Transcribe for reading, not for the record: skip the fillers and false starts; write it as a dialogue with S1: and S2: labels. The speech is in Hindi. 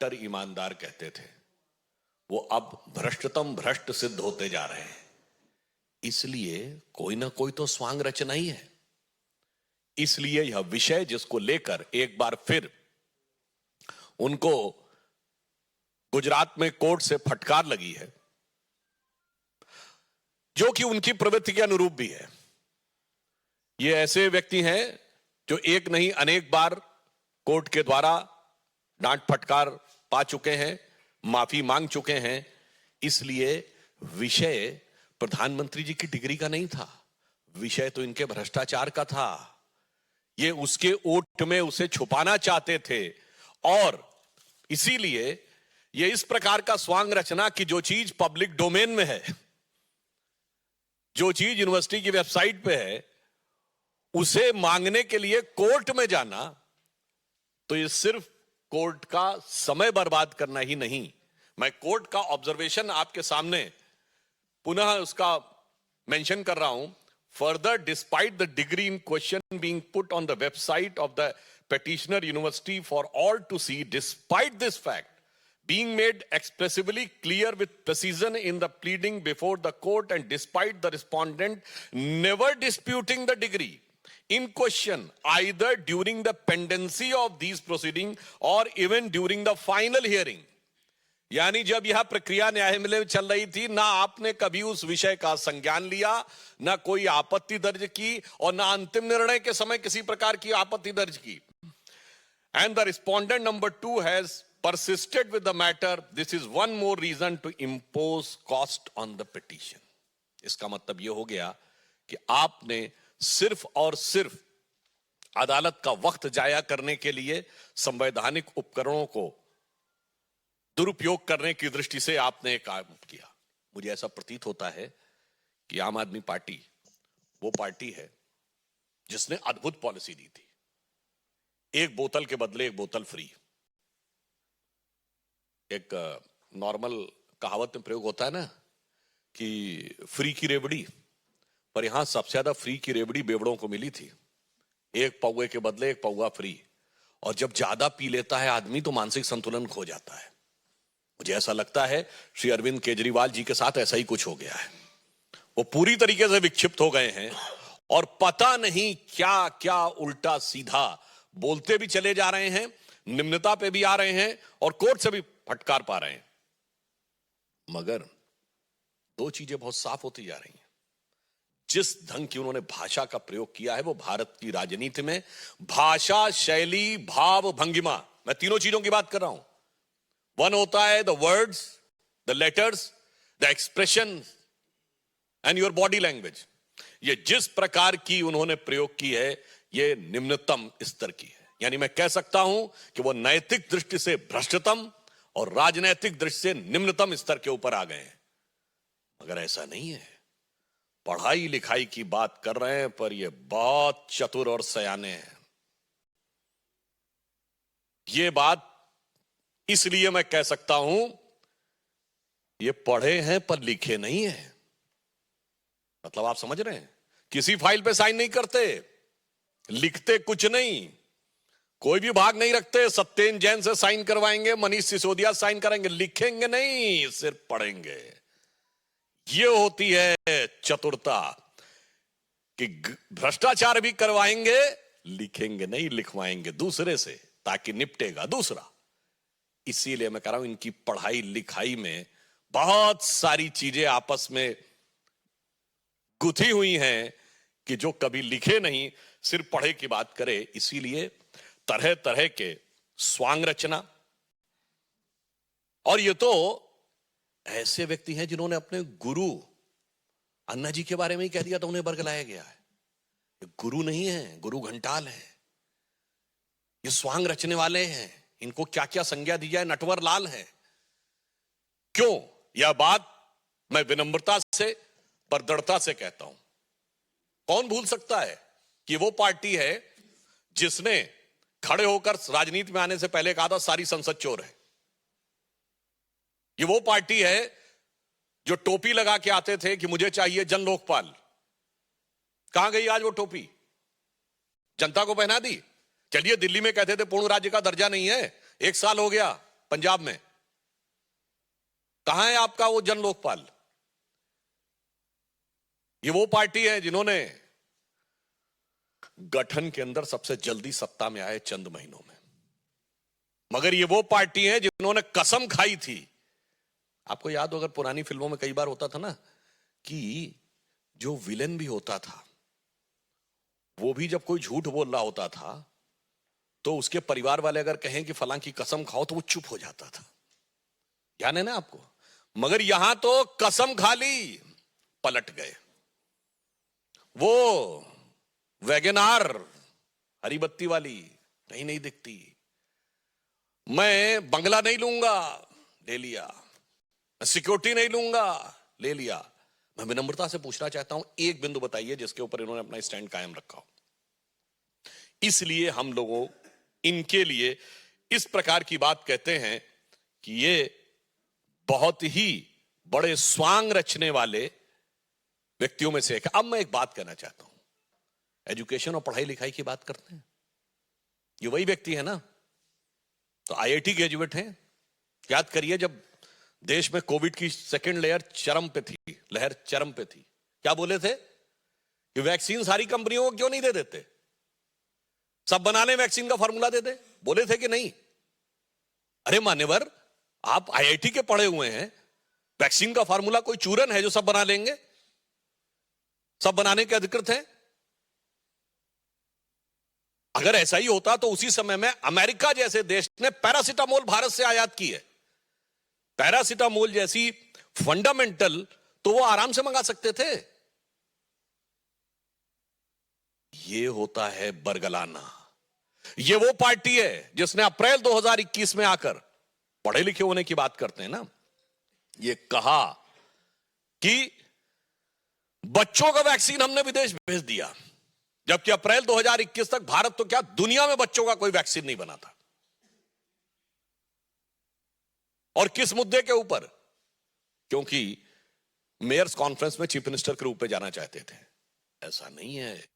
S1: कट्टर ईमानदार कहते थे, वो अब भ्रष्टतम भ्रष्ट सिद्ध होते जा रहे हैं। इसलिए कोई ना कोई तो स्वांग रचना ही है। इसलिए यह विषय जिसको लेकर एक बार फिर उनको गुजरात में कोर्ट से फटकार लगी है, जो कि उनकी प्रवृत्ति के अनुरूप भी है। ये ऐसे व्यक्ति हैं जो एक नहीं अनेक बार कोर्ट के द्वारा डांट फटकार पा चुके हैं, माफी मांग चुके हैं। इसलिए विषय प्रधानमंत्री जी की डिग्री का नहीं था, विषय तो इनके भ्रष्टाचार का था। ये उसके ओट में उसे छुपाना चाहते थे और इसीलिए ये इस प्रकार का स्वांग रचना कि जो चीज पब्लिक डोमेन में है, जो चीज यूनिवर्सिटी की वेबसाइट पे है, उसे मांगने के लिए कोर्ट में जाना, तो ये सिर्फ कोर्ट का समय बर्बाद करना ही नहीं। मैं कोर्ट का ऑब्जर्वेशन आपके सामने पुनः उसका मेंशन कर रहा हूं। Further, despite the degree in question being put on the website of the petitioner university for all to see, despite this fact being made expressively clear with precision in the pleading before the court, and despite the respondent never disputing the degree in question either during the pendency of these proceedings or even during the final hearing, यानी जब यह प्रक्रिया न्यायालय में चल रही थी, ना आपने कभी उस विषय का संज्ञान लिया, ना कोई आपत्ति दर्ज की और ना अंतिम निर्णय के समय किसी प्रकार की आपत्ति दर्ज की। And the respondent number 2 has persisted with the matter. This is one more reason to impose cost on the petition. इसका मतलब यह हो गया कि आपने सिर्फ और सिर्फ अदालत का वक्त जाया करने के लिए संवैधानिक उपकरणों को दुरुपयोग करने की दृष्टि से आपने काम किया। मुझे ऐसा प्रतीत होता है कि आम आदमी पार्टी वो पार्टी है जिसने अद्भुत पॉलिसी दी थी, एक बोतल के बदले एक बोतल फ्री। एक नॉर्मल कहावत में प्रयोग होता है ना कि फ्री की रेवड़ी, पर यहां सबसे ज्यादा फ्री की रेवड़ी बेवड़ों को मिली थी। एक पौवे के बदले एक पौवा फ्री। और जब ज्यादा पी लेता है आदमी तो मानसिक संतुलन खो जाता है। मुझे ऐसा लगता है श्री अरविंद केजरीवाल जी के साथ ऐसा ही कुछ हो गया है। वो पूरी तरीके से विक्षिप्त हो गए हैं और पता नहीं क्या क्या उल्टा सीधा बोलते भी चले जा रहे हैं, निम्नता पे भी आ रहे हैं और कोर्ट से भी फटकार पा रहे हैं। मगर दो चीजें बहुत साफ होती जा रही हैं। जिस ढंग की उन्होंने भाषा का प्रयोग किया है वो भारत की राजनीति में भाषा, शैली, भाव, भंगिमा, मैं तीनों चीजों की बात कर रहा हूं। वन होता है the words, the letters, the expression and your body language. ये जिस प्रकार की उन्होंने प्रयोग की है ये निम्नतम स्तर की है। यानी मैं कह सकता हूं कि वो नैतिक दृष्टि से भ्रष्टतम और राजनैतिक दृष्टि से निम्नतम स्तर के ऊपर आ गए हैं। मगर ऐसा नहीं है। पढ़ाई लिखाई की बात कर रहे हैं पर ये बहुत चतुर और सयाने हैं। ये बात इसलिए मैं कह सकता हूं ये पढ़े हैं पर लिखे नहीं है। मतलब आप समझ रहे हैं, किसी फाइल पे साइन नहीं करते, लिखते कुछ नहीं, कोई भी भाग नहीं रखते। सत्येन जैन से साइन करवाएंगे, मनीष सिसोदिया साइन कराएंगे, लिखेंगे नहीं, सिर्फ पढ़ेंगे। ये होती है चतुरता कि भ्रष्टाचार भी करवाएंगे, लिखेंगे नहीं, लिखवाएंगे दूसरे से ताकि निपटेगा दूसरा। इसीलिए मैं कह रहा हूं इनकी पढ़ाई लिखाई में बहुत सारी चीजें आपस में गुथी हुई हैं कि जो कभी लिखे नहीं, सिर्फ पढ़े की बात करे। इसीलिए तरह तरह के स्वांग रचना। और ये तो ऐसे व्यक्ति हैं जिन्होंने अपने गुरु अन्ना जी के बारे में ही कह दिया तो उन्हें बरगलाया गया है। ये गुरु नहीं है, गुरु घंटाल है। ये स्वांग रचने वाले हैं। इनको क्या क्या संज्ञा दी जाए, नटवर लाल है। क्यों? यह बात मैं विनम्रता से पर दृढ़ता से कहता हूं। कौन भूल सकता है कि वो पार्टी है जिसने खड़े होकर राजनीति में आने से पहले कहा था सारी संसद चोर है। ये वो पार्टी है जो टोपी लगा के आते थे कि मुझे चाहिए जन लोकपाल। कहां गई आज वो टोपी? जनता को पहना दी। चलिए, दिल्ली में कहते थे पूर्ण राज्य का दर्जा नहीं है, 1 साल हो गया, पंजाब में? कहां है आपका वो जन लोकपाल? ये वो पार्टी है जिन्होंने गठन के अंदर सबसे जल्दी सत्ता में आए चंद महीनों में, मगर ये वो पार्टी है जिन्होंने कसम खाई थी। आपको याद हो, अगर पुरानी फिल्मों में कई बार होता था ना कि जो विलेन भी होता था वो भी जब कोई झूठ बोल रहा होता था तो उसके परिवार वाले अगर कहें कि फलां की कसम खाओ तो वो चुप हो जाता था। याद है ना आपको? मगर यहां तो कसम खा ली, पलट गए। वो वैगनार हरी बत्ती वाली कहीं नहीं दिखती। मैं बंगला नहीं लूंगा, ले लिया। मैं सिक्योरिटी नहीं लूंगा, ले लिया। मैं विनम्रता से पूछना चाहता हूं, एक बिंदु बताइए जिसके ऊपर इन्होंने अपना स्टैंड कायम रखा हो। इसलिए हम लोगों इनके लिए इस प्रकार की बात कहते हैं कि ये बहुत ही बड़े स्वांग रचने वाले व्यक्तियों में से एक। अब मैं एक बात कहना चाहता हूं, एजुकेशन और पढ़ाई लिखाई की बात करते हैं, ये वही व्यक्ति है ना, तो आईआईटी ग्रेजुएट हैं। याद करिए जब देश में कोविड की सेकेंड लहर चरम पे थी, क्या बोले थे कि वैक्सीन सारी कंपनियों को क्यों नहीं दे देते, सब बना लें, वैक्सीन का फार्मूला दे दे, बोले थे कि नहीं? अरे मान्यवर, आप आईआईटी के पढ़े हुए हैं, वैक्सीन का फार्मूला कोई चूरन है जो सब बना लेंगे? सब बनाने के अधिकृत हैं। अगर ऐसा ही होता तो उसी समय में अमेरिका जैसे देश ने पैरासिटामोल भारत से आयात की है। पैरासिटामोल जैसी फंडामेंटल तो वो आराम से मंगा सकते थे। ये होता है बरगलाना। ये वो पार्टी है जिसने अप्रैल 2021 में आकर, पढ़े लिखे होने की बात करते हैं ना, ये कहा कि बच्चों का वैक्सीन हमने विदेश भेज दिया, जबकि अप्रैल 2021 तक भारत तो क्या दुनिया में बच्चों का कोई वैक्सीन नहीं बना था। और किस मुद्दे के ऊपर? क्योंकि मेयर्स कॉन्फ्रेंस में चीफ मिनिस्टर के रूप में जाना चाहते थे। ऐसा नहीं है।